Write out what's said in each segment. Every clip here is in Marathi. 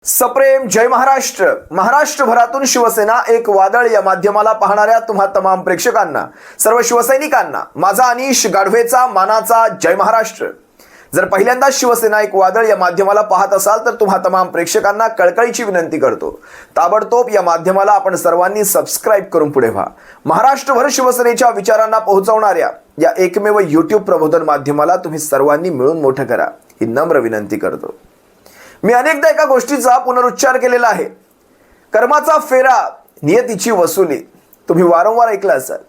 सप्रेम जय महाराष्ट्र. महाराष्ट्रभरातून शिवसेना एक वादळ या माध्यमाला पाहणाऱ्या तुम्हा तमाम प्रेक्षकांना, सर्व शिवसैनिकांना माझा अनिश गाढवेचा मानाचा जय महाराष्ट्र. जर पहिल्यांदाच शिवसेना एक वादळ या माध्यमाला पाहत असाल तर तुम्हा तमाम प्रेक्षकांना कळकळीची विनंती करतो, ताबडतोब या माध्यमाला आपण सर्वांनी सबस्क्राइब करून पुढे व्हा. महाराष्ट्रभर शिवसेनेच्या विचारांना पोहोचवणाऱ्या या एकमेव YouTube प्रबोधन माध्यमाला तुम्ही सर्वांनी मिळून मोठं करा ही नम्र विनंती करतो. मी अनेकदा एका गोष्टीचा पुनरुच्चार केलेला आहे, कर्माचा फेरा नियतीची वसुली. तुम्ही वारंवार ऐकलं असाल.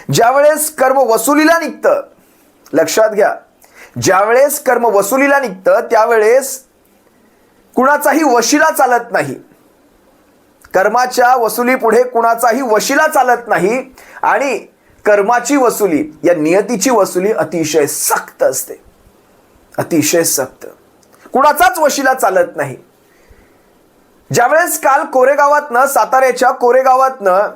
ज्यावेळेस कर्म वसुलीला निघतं, लक्षात घ्या, ज्यावेळेस कर्म वसुलीला निघतं त्यावेळेस कुणाचाही वशिला चालत नाही. कर्माच्या वसुली पुढे कुणाचाही वशिला चालत नाही आणि कर्माची वसुली या नियतीची वसुली अतिशय सक्त असते, अतिशय सक्त. कुणाचाच वशिला चालत नाही. ज्यावेळेस काल कोरेगावातनं, साताऱ्याच्या कोरेगावातनं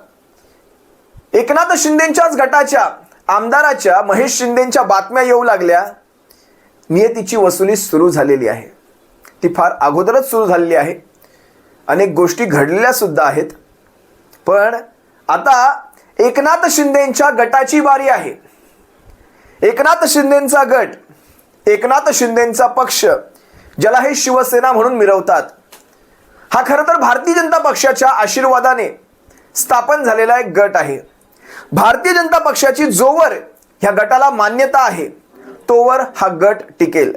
एकनाथ शिंदेंच्याच गटाच्या आमदाराच्या महेश शिंदेंच्या बातम्या येऊ लागल्या, नियतीची वसुली सुरू झालेली आहे. ती फार अगोदरच सुरू झालेली आहे, अनेक गोष्टी घडलेल्या सुद्धा आहेत. पण आता एकनाथ शिंदेंच्या गटाची बारी आहे. एकनाथ शिंदेंचा गट, एकनाथ शिंदेंचा पक्ष, ज्याला हे शिवसेना म्हणून मिरवतात, हा खरं तर भारतीय जनता पक्षाच्या आशीर्वादाने स्थापन झालेला एक गट आहे. भारतीय जनता पक्षाची जोवर ह्या गटाला मान्यता आहे तोवर हा गट टिकेल.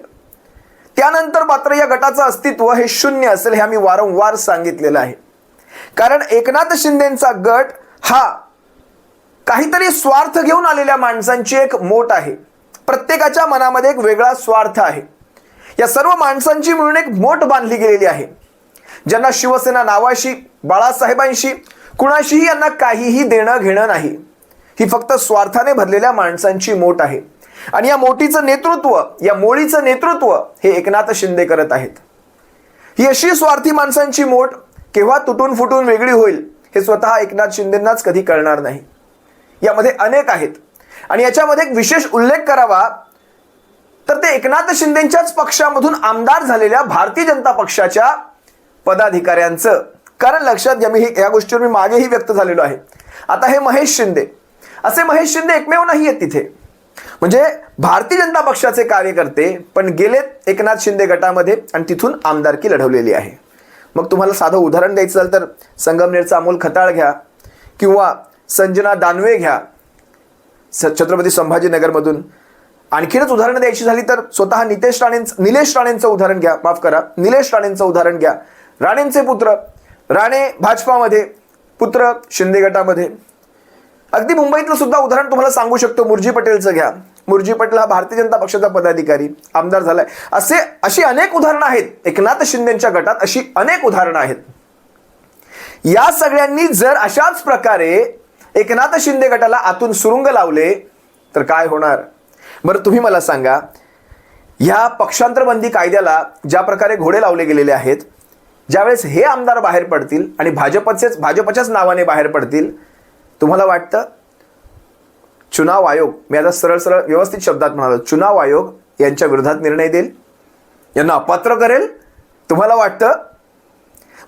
त्यानंतर मात्र या गटाचं अस्तित्व हे शून्य असेल, हे आम्ही वारंवार सांगितलेलं आहे. कारण एकनाथ शिंदेंचा गट हा काहीतरी स्वार्थ घेऊन आलेल्या माणसांची एक मोट आहे. प्रत्येकाच्या मनामध्ये एक वेगळा स्वार्थ आहे. या सर्व माणसांची मिळून एक मोट बांधली गेलेली आहे, ज्यांना शिवसेना नावाशी, बाळासाहेबांशी, कुणाशीही यांना काहीही देणं घेणं नाही. ही फक्त स्वार्थाने भरलेल्या माणसांची मोट आहे. आणि या मोठीचं नेतृत्व, या मोळीचं नेतृत्व हे एकनाथ शिंदे करत आहेत. ही अशी स्वार्थी माणसांची मोट केव्हा तुटून फुटून वेगळी होईल हे स्वतः एकनाथ शिंदेंनाच कधी कळणार नाही. यामध्ये अनेक आहेत आणि याच्यामध्ये एक विशेष उल्लेख करावा तर ते एकनाथ शिंदेंच्याच पक्षामधून आमदार झालेल्या भारतीय जनता पक्षाच्या पदाधिकाऱ्यांचं. कारण लक्षात घ्या, या गोष्टीवर मी मागेही व्यक्त झालेलो आहे. आता हे महेश शिंदे, असे महेश शिंदे एकमेव नाही आहेत तिथे. म्हणजे भारतीय जनता पक्षाचे कार्यकर्ते पण गेलेत एकनाथ शिंदे गटामध्ये आणि तिथून आमदारकी लढवलेली आहे. मग तुम्हाला साधं उदाहरण द्यायचं झालं तर संगमनेरचा अमोल खताळ घ्या किंवा संजना दानवे घ्या छत्रपती संभाजीनगरमधून. आणखीनच उदाहरणं द्यायची झाली तर स्वतः निलेश राणेंचं उदाहरण घ्या, माफ करा, निलेश राणेंचं उदाहरण घ्या. राणेंचे पुत्र, राणे भाजपामध्ये, पुत्र शिंदे गटामध्ये. अगदी मुंबईतलं सुद्धा उदाहरण तुम्हाला सांगू शकतो, मुर्जी पटेलचं घ्या. मुर्जी पटेल हा भारतीय जनता पक्षाचा पदाधिकारी, आमदार झालाय. अशी अनेक उदाहरणं आहेत एकनाथ शिंदेंच्या गटात, अशी अनेक उदाहरणं आहेत. या सगळ्यांनी जर अशाच प्रकारे एकनाथ शिंदे गटाला आतून सुरुंग लावले तर काय होणार? बरं तुम्ही मला सांगा, ह्या पक्षांतरबंदी कायद्याला ज्या प्रकारे घोडे लावले गेलेले आहेत, ज्यावेळेस हे आमदार बाहेर पडतील आणि भाजपच्याच नावाने बाहेर पडतील, तुम्हाला वाटतं चुनाव आयोग, मी आता सरळ व्यवस्थित शब्दात म्हणालो, चुनाव आयोग यांच्या विरोधात निर्णय देईल, यांना अपात्र करेल? तुम्हाला वाटतं?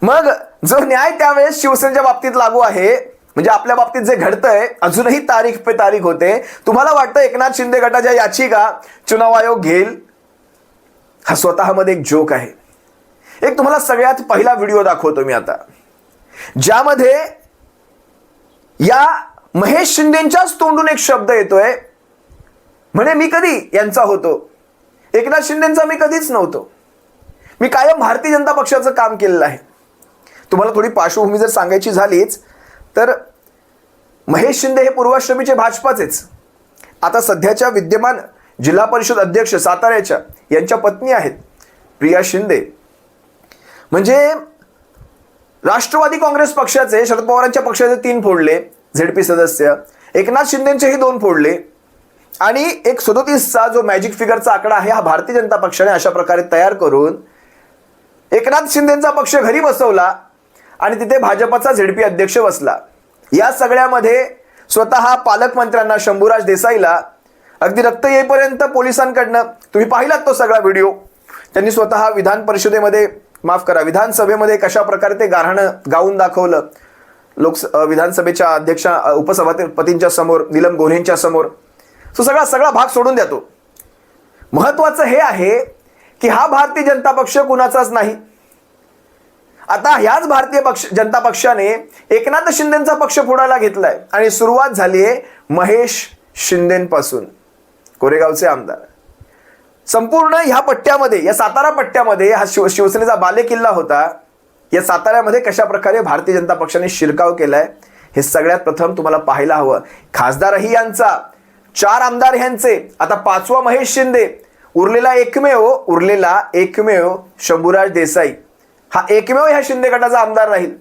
मग जो न्याय त्यावेळेस शिवसेनेच्या बाबतीत लागू आहे, म्हणजे आपल्या बाबतीत जे घडतंय, अजूनही तारीख पे तारीख होते, तुम्हाला वाटतं एकनाथ शिंदे गटाच्या याचिका चुनाव आयोग घेईल? हा स्वतःमध्ये एक जोक आहे. एक तुम्हाला सगळ्यात पहिला व्हिडिओ दाखवतो मी आता, ज्यामध्ये या महेश शिंदेंच्याच तोंडून एक शब्द येतोय, म्हणे मी कधी यांचा होतो, एकनाथ शिंदेंचा मी कधीच नव्हतो, मी कायम भारतीय जनता पक्षाचं काम केलेलं आहे. तुम्हाला थोडी पार्श्वभूमी जर सांगायची झालीच तर महेश शिंदे हे पूर्वाश्रमीचे भाजपाचेच, आता सध्याच्या विद्यमान जिल्हा परिषद अध्यक्ष साताऱ्याच्या यांच्या पत्नी आहेत प्रिया शिंदे. म्हणजे राष्ट्रवादी काँग्रेस पक्षाचे, शरद पवारांच्या पक्षाचे 3 फोडले झेडपी सदस्य, एकनाथ शिंदेंचेही 2 फोडले आणि एक 37चा जो मॅजिक फिगरचा आकडा आहे हा भारतीय जनता पक्षाने अशा प्रकारे तयार करून एकनाथ शिंदेंचा पक्ष घरी बसवला आणि तिथे भाजपचा झेडपी अध्यक्ष बसला. या सगळ्यामध्ये स्वतः पालकमंत्र्यांना, शंभूराज देसाईला अगदी रक्त येईपर्यंत पोलिसांकडनं, तुम्ही पाहिलात तो सगळा व्हिडिओ, त्यांनी स्वतः विधान परिषदेमध्ये माफ करा, विधानसभेमध्ये कशा प्रकारे ते गाऱ्हाणं गाऊन दाखवलं विधानसभेच्या अध्यक्षा उपसभापतींच्या समोर, नीलम गोऱ्हेंच्या समोर. तो सगळा भाग सोडून द्या. तो महत्वाचं हे आहे की हा भारतीय जनता पक्ष कुणाचाच नाही. आता ह्याच भारतीय जनता पक्षाने एकनाथ शिंदेचा पक्ष फोडायला घेतलाय आणि सुरुवात झाली आहे महेश शिंदेपासून, कोरेगावचे आमदार. संपूर्ण ह्या पट्ट्यामध्ये, या सातारा पट्ट्यामध्ये हा शिवसेनेचा बालेकिल्ला होता. या साताऱ्यामध्ये कशा प्रकारे भारतीय जनता पक्षाने शिरकाव केलाय हे सगळ्यात प्रथम तुम्हाला पाहायला हवं. खासदारही यांचा, 4 आमदार ह्यांचे, आता 5वा महेश शिंदे, उरलेला एकमेव शंभूराज देसाई. हा एकमेव ह्या शिंदे गटाचा आमदार राहील.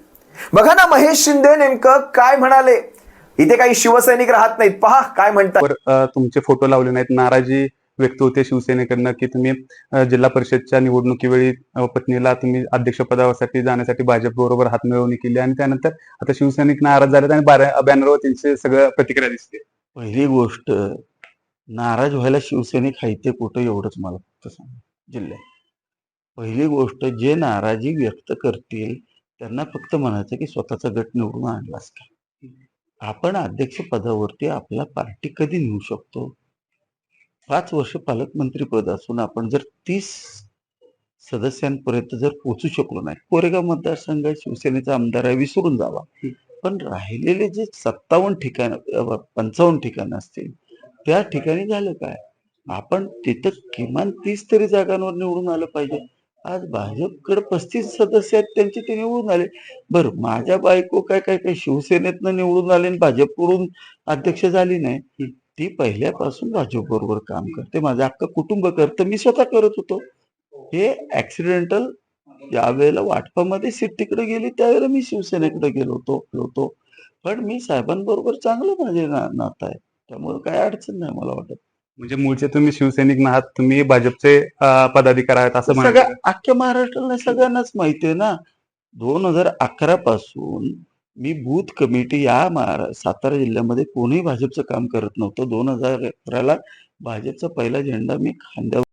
बघा ना महेश शिंदे नेमकं काय म्हणाले. इथे काही शिवसैनिक राहत नाहीत, पहा काय म्हणतात. तुमचे फोटो लावले नाहीत, नाराजी व्यक्त होते शिवसेनेकडनं की तुम्ही जिल्हा परिषदच्या निवडणुकीवेळी पत्नीला तुम्ही अध्यक्षपदासाठी जाण्यासाठी भाजप बरोबर हातमिळवणी केली आणि त्यानंतर आता शिवसैनिक नाराज झालेत आणि बॅनरवर त्यांचे सगळं प्रतिक्रिया दिसते. पहिली गोष्ट, नाराज व्हायला शिवसैनिक हायते कुठं एवढंच मला फक्त सांग जिल्ह्यात. पहिली गोष्ट, जे नाराजी व्यक्त करतील त्यांना फक्त म्हणायचं की स्वतःचा गट निवडून आणलास का. आपण अध्यक्ष पदावरती आपला पार्टी कधी नेऊ शकतो? 5 वर्ष पालकमंत्री पद असून आपण जर 30 सदस्यांपर्यंत जर पोहोचू शकलो नाही, कोरेगाव मतदारसंघ शिवसेनेचा आमदार आहे विसरून जावा, पण राहिलेले जे 57 ठिकाण 55 ठिकाणं असतील त्या ठिकाणी झालं काय? आपण तिथं किमान 30 तरी जागांवर निवडून आलं पाहिजे. आज भाजपकडे 35 सदस्य आहेत, त्यांचे ते निवडून आले. बरं, माझ्या बायको काय शिवसेनेतनं निवडून आले आणि भाजपकडून अध्यक्ष झाली नाही. ती पहिल्यापासून भाजप बरोबर काम करते, माझं अख्खं कुटुंब करतं, मी स्वतः करत होतो. हे ऍक्सिडेंटल ज्यावेळेला वाटपामध्ये सीट तिकडे गेली त्यावेळेला मी शिवसेनेकडे गेलो होतो. पण मी साहेबांबरोबर चांगलं माझे नातं आहे, त्यामुळे काय अडचण नाही मला वाटत. म्हणजे मूळचे तुम्ही शिवसैनिक नाहात, तुम्ही भाजपचे पदाधिकारी आहेत असं सगळ्या अख्ख्या महाराष्ट्राला सगळ्यांनाच माहिती आहे ना. 2011 पासून मी बूथ कमिटी या सातारा जिल्ह्यामध्ये कोणीही भाजपचं काम करत नव्हतं. 2011ला भाजपचा पहिला झेंडा मी खांद्यावर.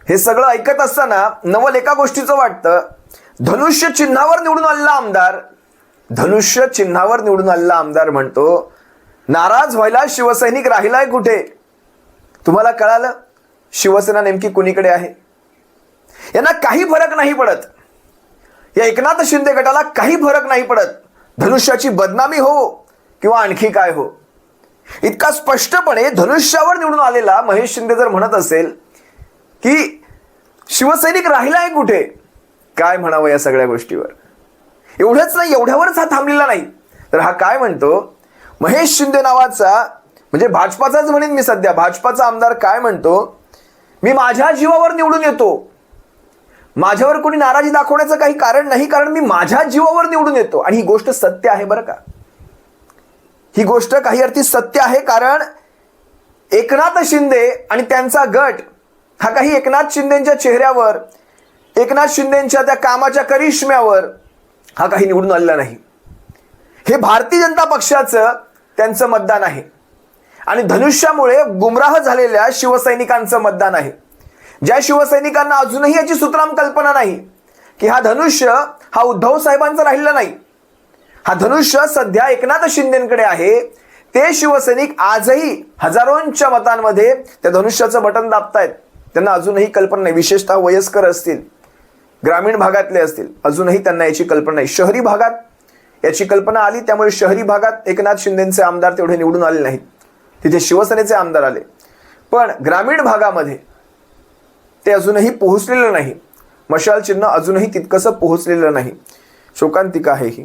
हे सगळं ऐकत असताना नवल एका गोष्टीचं वाटतं. धनुष्य चिन्हावर निवडून आलेला आमदार म्हणतो नाराज व्हायला शिवसैनिक राहिलाय कुठे. तुम्हाला कळालं शिवसेना नेमकी कुणीकडे आहे. यांना काही फरक नाही पडत, या एकनाथ शिंदे गटाला काही फरक नाही पडत धनुष्याची बदनामी हो किंवा आणखी काय हो. इतका स्पष्टपणे धनुष्यावर निवडून आलेला महेश शिंदे जर म्हणत असेल की शिवसैनिक राहिलाय कुठे, काय म्हणावं या सगळ्या गोष्टीवर. एवढंच नाही, एवढ्यावरच हा थांबलेला नाही, तर हा काय म्हणतो, महेश शिंदे नावाचा म्हणजे भाजपाचाच म्हणेन मी सध्या, भाजपाचा आमदार काय म्हणतो, मी माझ्या जीवावर निवडून येतो, माझ्यावर कोणी नाराजी दाखवण्याचं काही कारण नाही, कारण मी माझ्या जीवावर निवडून येतो. आणि ही गोष्ट सत्य आहे बरं का, ही गोष्ट काही अर्थी सत्य आहे. कारण एकनाथ शिंदे आणि त्यांचा गट हा काही एकनाथ शिंदेच्या चेहऱ्यावर, एकनाथ शिंदेच्या त्या कामाच्या करिश्म्यावर हा काही निवडून आलेला नाही. हे भारतीय जनता पक्षाचं त्यांचं मतदान आहे आणि धनुष्यामुळे गुमराह झालेल्या शिवसैनिकांचं मतदान आहे. ज्या शिवसैनिकांना अजूनही याची सुतराम कल्पना नाही की हा धनुष्य हा उद्धव साहेबांचा राहिलेला नाही, हा धनुष्य सध्या एकनाथ शिंदेकडे आहे, ते शिवसैनिक आजही हजारोंच्या मतांमध्ये त्या धनुष्याचं बटन दाबतायत. त्यांना अजूनही कल्पना नाही, विशेषतः वयस्कर असतील, ग्रामीण भागातले असतील, अजूनही त्यांना याची कल्पना नाही. शहरी भागात याची कल्पना आली, त्यामुळे शहरी भागात एकनाथ शिंदेचे आमदार तेवढे निवडून आले नाहीत, तिथे शिवसेनेचे आमदार आले. पण ग्रामीण भागामध्ये ते अजूनही पोहोचलेलं नाही, मशाल चिन्ह अजूनही तितकंसं पोहोचलेलं नाही. शोकांतिका आहे ही.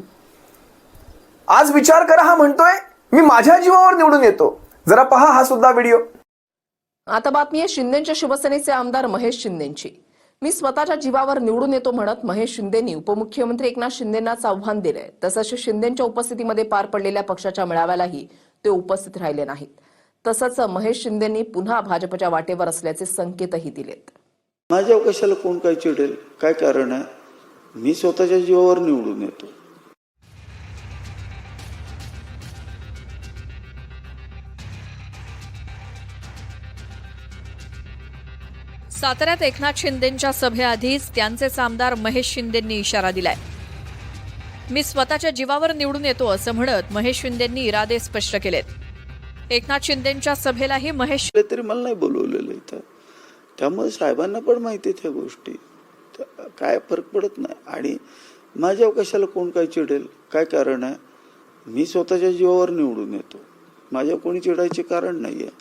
आज विचार करा, हा म्हणतोय मी माझ्या जीवावर निवडून येतो. जरा पहा हा सुद्धा व्हिडिओ. आता बातमी आहे शिंदेच्या शिवसेनेचे आमदार महेश शिंदेची. मी स्वतःच्या जीवावर निवडून येतो म्हणत महेश शिंदेंनी उपमुख्यमंत्री एकनाथ शिंदेंनाच आव्हान दिलंय. तसंच शिंदेच्या उपस्थितीमध्ये पार पडलेल्या पक्षाच्या मेळाव्यालाही ते उपस्थित राहिले नाहीत. तसंच महेश शिंदेंनी पुन्हा भाजपच्या वाटेवर असल्याचे संकेतही दिलेत. माझ्यावर कशाला कोण काय चिडेल, काय कारण आहे? मी स्वतःच्या जीवावर निवडून येतो. साताऱ्यात एकनाथ शिंदेंच्या सभेआधीच त्यांचेच आमदार महेश शिंदेंनी इशारा दिलाय. मी स्वतःच्या जीवावर निवडून येतो असं म्हणत महेश शिंदेंनी इरादे स्पष्ट केलेत. एकनाथ शिंदेंच्या सभेलाही महेश तरी मला नाही बोलवलेलं इथं, त्यामुळे साहेबांना पण माहिती त्या गोष्टी, काय फरक पडत नाही. आणि माझ्या कशाला कोण काय चिडेल, काय कारण आहे? मी स्वतःच्या जीवावर निवडून येतो, माझ्या कोणी चिडायचे कारण नाही आहे.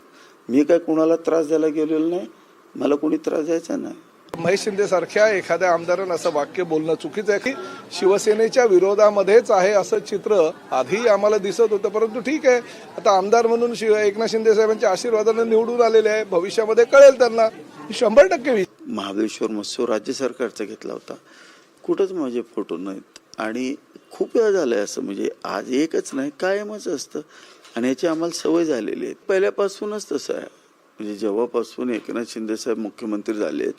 मी काय कोणाला त्रास द्यायला गेलेलो नाही, मला कोणी त्रास द्यायचा नाही. महेश शिंदे सारख्या एखाद्या आमदारानं असं वाक्य बोलणं चुकीचं आहे की शिवसेनेच्या विरोधामध्येच आहे असं चित्र आधी आम्हाला दिसत होतं. परंतु ठीक आहे, आता आमदार म्हणून एकनाथ शिंदे साहेबांच्या आशीर्वादानं निवडून आलेले आहे, भविष्यामध्ये कळेल त्यांना. 100% महाबळेश्वर महोत्सव राज्य सरकारचा घेतला होता, कुठंच माझे फोटो नाहीत. आणि खूप वेळ झालंय असं, म्हणजे आज एकच नाही कायमच असतं. आणि याची आम्हाला सवय झालेली आहे, पहिल्यापासूनच तसं आहे. म्हणजे जेव्हापासून एकनाथ शिंदे साहेब मुख्यमंत्री झालेत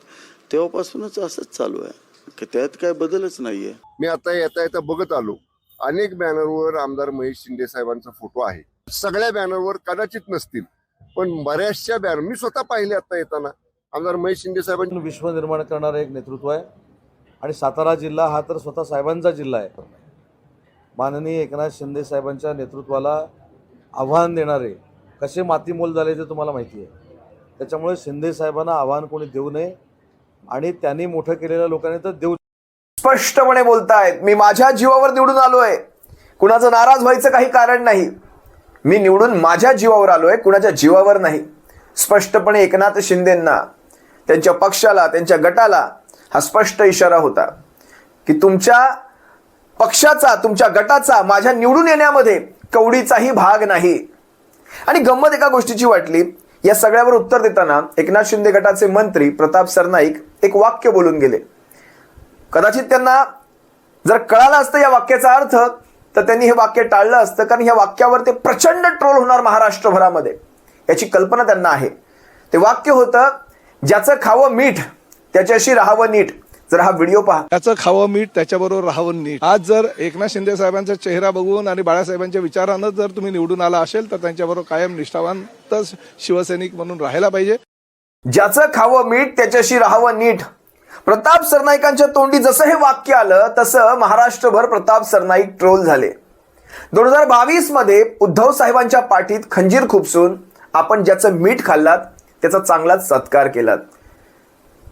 तेव्हापासूनच असंच चालू आहे, की त्यात काय बदलच नाहीये. मी आता येता बघत आलो, अनेक बॅनरवर आमदार महेश शिंदे साहेबांचा फोटो आहे. सगळ्या बॅनरवर कदाचित नसतील, पण बऱ्याचशा बॅनर मी स्वतः पाहिले आता येताना आमदार महेश शिंदे साहेबांचे. विश्व निर्माण करणारं एक नेतृत्व आहे आणि सातारा जिल्हा हा तर स्वतः साहेबांचा जिल्हा आहे. माननीय एकनाथ शिंदे साहेबांच्या नेतृत्वाला आव्हान देणारे कसे मातीमोल झाले ते तुम्हाला माहिती आहे. त्याच्यामुळे शिंदे साहेबांना आव्हान कोणी देऊ नये आणि त्यांनी मोठं केलेल्या लोकांनी तर देऊ. स्पष्टपणे बोलतायत, मी माझ्या जीवावर निवडून आलोय, कुणाचं नाराज व्हायचं काही कारण नाही. मी निवडून माझ्या जीवावर आलोय, कुणाच्या जीवावर नाही. स्पष्टपणे एकनाथ शिंदेंना, त्यांच्या पक्षाला, त्यांच्या गटाला हा स्पष्ट इशारा होता की तुमच्या पक्षाचा, तुमच्या गटाचा माझ्या निवडून येण्यामध्ये कवडीचाही भाग नाही. आणि गंमत एका गोष्टीची वाटली, या सगळ्यावर उत्तर देताना एकनाथ शिंदे गटाचे मंत्री प्रताप सरनाईक एक वाक्य बोलून गेले. कदाचित त्यांना जर कळालं असतं या वाक्याचा अर्थ तर त्यांनी हे वाक्य टाळलं असतं, कारण ह्या वाक्यावर ते प्रचंड ट्रोल होणार महाराष्ट्रभरामध्ये याची कल्पना त्यांना आहे. ते वाक्य होतं, ज्याचं खावं मीठ त्याच्याशी राहावं नीट. जर हा व्हिडिओ पहा. त्याचं खावं मीठ त्याच्याबरोबर राहावं नीट. आज जर एकनाथ शिंदे साहेबांचा चेहरा बघून आणि बाळासाहेबांच्या विचारानं जर तुम्ही निवडून आला असेल तर त्यांच्याबरोबर कायम निष्ठावान तर शिवसैनिक म्हणून राहायला पाहिजे. ज्याचं खावं मीठ त्याच्याशी राहावं नीट. प्रताप सरनाईकांच्या तोंडी जसं हे वाक्य आलं तसं महाराष्ट्रभर प्रताप सरनाईक ट्रोल झाले. 2022 मध्ये उद्धव साहेबांच्या पाठीत खंजीर खुपसून आपण ज्याचं मीठ खाल्लात त्याचा चांगलाच सत्कार केलात,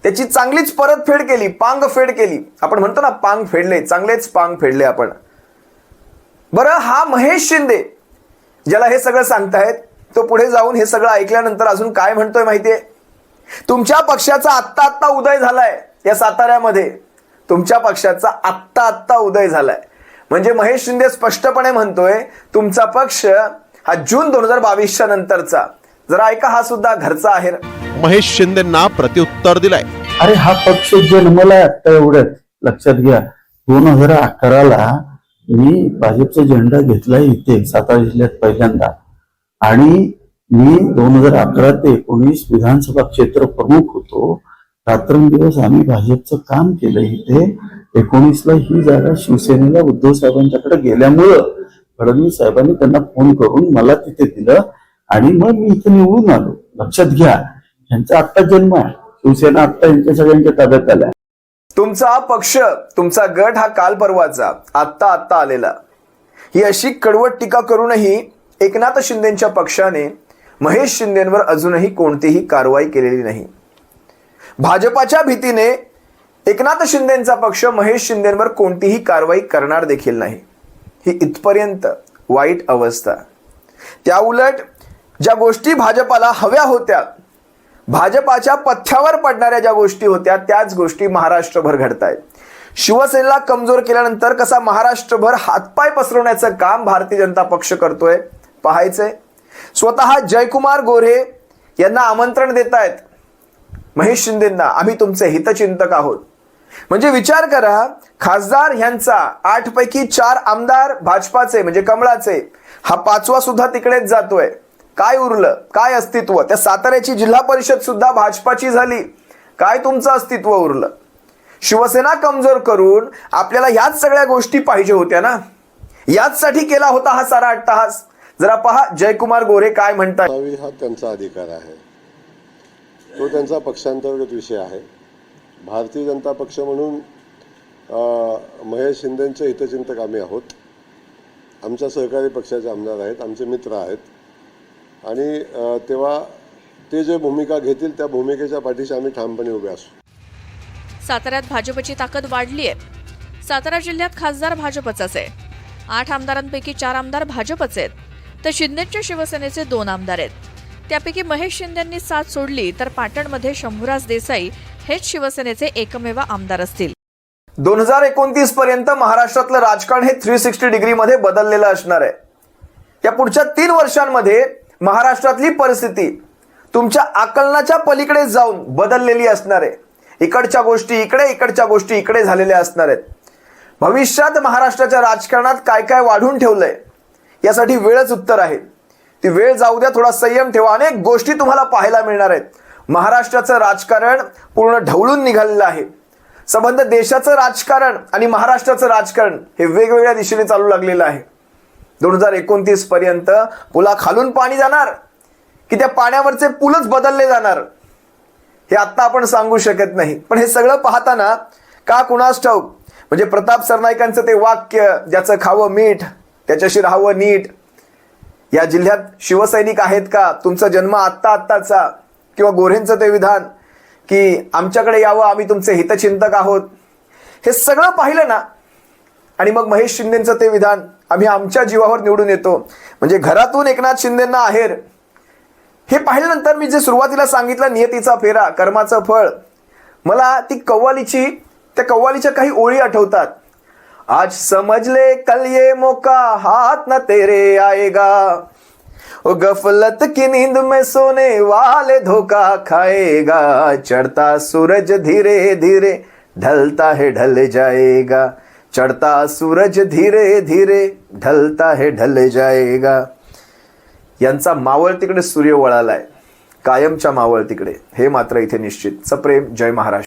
त्याची चांगलीच परतफेड केली, पांग फेड केली. आपण म्हणतो ना, पांग फेडले, चांगलेच पांग फेडले आपण. बरं, हा महेश शिंदे ज्याला हे सगळं सांगतायत तो पुढे जाऊन हे सगळं ऐकल्यानंतर अजून काय म्हणतोय माहितीये? तुमच्या पक्षाचा आत्ता उदय झालाय या साताऱ्यामध्ये, तुमच्या पक्षाचा आत्ता उदय झालाय. म्हणजे महेश शिंदे स्पष्टपणे म्हणतोय तुमचा पक्ष हा जून 2022च्या नंतरचा. जरा ऐका, हा सुद्धा घरचा आहे. महेश शिंदेंना प्रत्युत्तर दिलंय. अरे हा पक्ष जन्मलाय आता एवढ्यात, लक्षात घ्या. 2011ला मी भाजपचा झेंडा घेतलाय इथे सातारा जिल्ह्यात पहिल्यांदा, आणि मी 2011 ते 19 विधानसभा क्षेत्र प्रमुख होतो. रात्रंदिवस आम्ही भाजपचं काम केलं इथे. 19ला ही जागा शिवसेनेला उद्धव साहेबांच्याकडे गेल्यामुळं फडणवीस साहेबांनी त्यांना फोन करून मला तिथे दिलं आणि मग मी इथे निवडून आलो. लक्षात घ्या, यांचा आत्ता जन्म आहे, शिवसेना आत्ता यांच्या सगळ्यांच्या ताब्यात आल्या. तुमचा पक्ष, तुमचा गट हा काल परवाचा, आत्ता आलेला. ही अशी कडवट टीका करूनही एकनाथ शिंदेंच्या पक्षाने महेश शिंदेंवर अजूनही कोणतीही कारवाई केलेली नाही. भाजपाच्या भीतीने एकनाथ शिंदेंचा पक्ष महेश शिंदेंवर कोणतीही कारवाई करणार देखील नाही. ही इथपर्यंत वाईट अवस्था. त्या उलट ज्या गोष्टी भाजपाला हव्या होत्या, भाजपाच्या पथ्यावर पडणाऱ्या ज्या गोष्टी होत्या, त्याच गोष्टी महाराष्ट्रभर घडतायत. शिवसेनेला कमजोर केल्यानंतर कसा महाराष्ट्रभर हातपाय पसरवण्याचं काम भारतीय जनता पक्ष करतोय पाहायचंय. स्वतः जयकुमार गोरे यांना आमंत्रण देतायत महेश शिंदेंना, आम्ही तुमचे हितचिंतक आहोत. म्हणजे विचार करा, खासदार ह्यांचा 8 पैकी 4 आमदार भाजपाचे म्हणजे कमळाचे, हा 5वा सुद्धा तिकडेच जातोय. काय उरलं? काय अस्तित्व? त्या साताऱ्याची जिल्हा परिषद सुद्धा भाजपाची झाली. काय तुमचं अस्तित्व उरलं? शिवसेना कमजोर करून आपल्याला ह्याच सगळ्या गोष्टी पाहिजे होत्या ना, याचसाठी केला होता हा सारा अट्टहास. जरा पहा जयकुमार गोरे काय म्हणतात. हा त्यांचा अधिकार आहे. तो त्यांचा पक्षांतर्गत विषय आहे. भारतीय जनता पक्ष म्हणून महेश शिंदेंचे हितचिंतक आम्ही आहोत. आमच्या सहकारी पक्षाचे आमदार आहेत, आमचे मित्र आहेत आणि तेव्हा ते जे भूमिका घेतील त्या भूमिकेच्या पाठीशी आम्ही ठामपणे उभे असू. साताऱ्यात भाजपची ताकद वाढली आहे. सातारा जिल्ह्यात खासदार भाजपचाच आहे. 8 आमदारांपैकी 4 आमदार भाजपचे आहेत, तर शिंदेच्या शिवसेनेचे 2 आमदार आहेत. त्यापैकी महेश शिंदेंनी साथ सोडली तर पाटणमध्ये शंभूराज देसाई हेच शिवसेनेचे एकमेव आमदार असतील. 2029 पर्यंत महाराष्ट्रातलं राजकारण हे 360 डिग्रीमध्ये बदललेलं असणार आहे. या पुढच्या 3 वर्षांमध्ये महाराष्ट्रातली परिस्थिती तुमच्या आकलनाच्या पलीकडे जाऊन बदललेली असणार आहे. इकडच्या गोष्टी इकडे, इकडच्या गोष्टी इकडे झालेल्या असणार आहेत. भविष्यात महाराष्ट्राच्या राजकारणात काय काय वाढून ठेवलंय यासाठी वेळच उत्तर आहे. ती वेळ जाऊ द्या, थोडा संयम ठेवा. अनेक गोष्टी तुम्हाला पाहायला मिळणार आहेत. महाराष्ट्राचं राजकारण पूर्ण ढवळून निघालेलं आहे. संबंध देशाचं राजकारण आणि महाराष्ट्राचं राजकारण हे वेगवेगळ्या दिशेने चालू लागलेलं आहे. 2029 पर्यंत पुलाखालून पाणी जाणार की त्या पाण्यावरचे पूलच बदलले जाणार हे आत्ता आपण सांगू शकत नाही. पण हे सगळं पाहताना का कुणास ठाऊक, म्हणजे प्रताप सरनाईकांचं ते वाक्य, ज्याचं खावं मीठ त्याच्याशी राहावं नीट. या जिल्ह्यात शिवसैनिक आहेत का? तुमचा जन्म आत्ताचा, किंवा गोऱ्हेंचं ते विधान की आमच्याकडे यावं, आम्ही तुमचे हितचिंतक आहोत, हे सगळं पाहिलं ना, आणि मग महेश शिंदेंचं ते विधान, आम्ही आमच्या जीवावर निवडून येतो, म्हणजे घरातून एकनाथ शिंदेंना आहेर, हे पाहिल्यानंतर मी जे सुरुवातीला सांगितलं नियतीचा फेरा कर्माचं फळ, मला ती त्या कव्वालीच्या काही ओळी आठवतात. आज समझ ले कल ये मौका हाथ न तेरे आएगा, ओ गफलत की नींद में सोने वाले धोखा खाएगा, चढ़ता सूरज धीरे धीरे ढलता है ढल जाएगा, चढ़ता सूरज धीरे धीरे ढलता है ढल जाएगा. यांचा मावळ तिकडे सूर्य वळालाय, कायमच्या मावळ तिकडे, हे मात्र इथे निश्चित. सप्रेम. जय महाराष्ट्र.